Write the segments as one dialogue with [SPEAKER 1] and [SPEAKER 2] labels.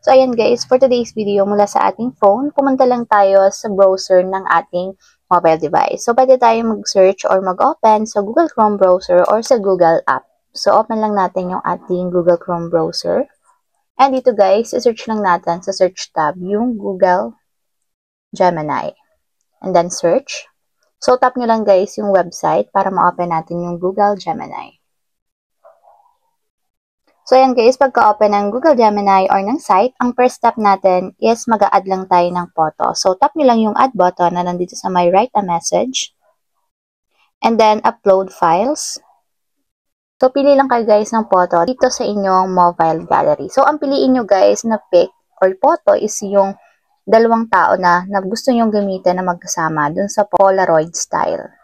[SPEAKER 1] So, ayan guys, for today's video, mula sa ating phone, pumunta lang tayo sa browser ng ating mobile device. So, pwede tayo mag-search or mag-open sa Google Chrome browser or sa Google app. So, open lang natin yung ating Google Chrome browser. And dito guys, i-search lang natin sa search tab yung Google Gemini. And then search. So, tap nyo lang guys yung website para ma-open natin yung Google Gemini. So, ayan guys, pagka-open ng Google Gemini or ng site, ang first step natin is mag-a-add lang tayo ng photo. So, tap nyo lang yung add button na nandito sa my write a message. And then, upload files. So, pili lang kayo guys ng photo dito sa inyong mobile gallery. So, ang piliin nyo guys na pic or photo is yung dalawang tao na gusto nyong gamitin na magkasama dun sa Polaroid style.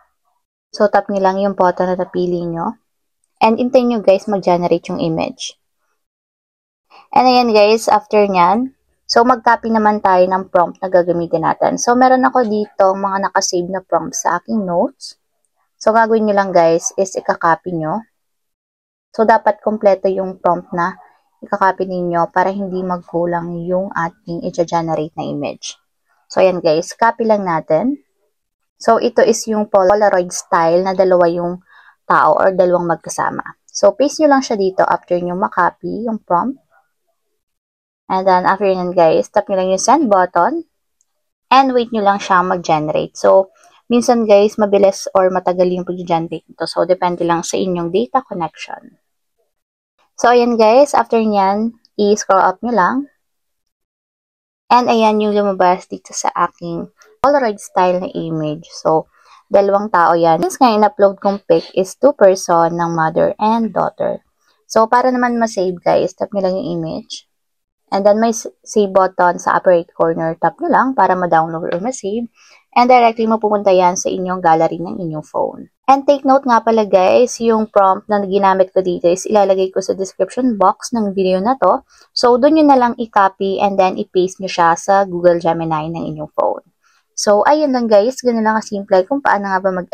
[SPEAKER 1] So, tap nyo lang yung photo na napili nyo. And intay nyo guys mag-generate yung image. And ayan guys, after nyan, so mag-copy naman tayo ng prompt na gagamitin natin. So meron ako dito mga nakasave na prompts sa aking notes. So gagawin nyo lang guys is ikakopy nyo. So dapat kompleto yung prompt na ikakopy ninyo para hindi magkulang yung ating i-generate na image. So ayan guys, copy lang natin. So ito is yung Polaroid style na dalawa yung tao or dalawang magkasama. So, paste nyo lang siya dito after nyo makopy yung prompt. And then, after yun guys, tap nyo lang yung send button. And wait nyo lang siya mag-generate. So, minsan guys, mabilis or matagal yung pag-generate nito. So, depende lang sa inyong data connection. So, ayan guys, after nyan, i-scroll up nyo lang. And ayan yung lumabas dito sa aking Polaroid style na image. So, dalawang tao yan. Since nga in-upload kong pic is 2 person ng mother and daughter. So, para naman ma-save guys, tap nyo lang yung image. And then may save button sa upper right corner. Tap nyo lang para ma-download or ma-save. And directly mapupunta yan sa inyong gallery ng inyong phone. And take note nga pala guys, yung prompt na ginamit ko dito is ilalagay ko sa description box ng video na to. So, doon nyo na lang i-copy and then i-paste nyo siya sa Google Gemini ng inyong phone. So, ayun lang guys. Ganun lang kasimple kung paano nga ba mag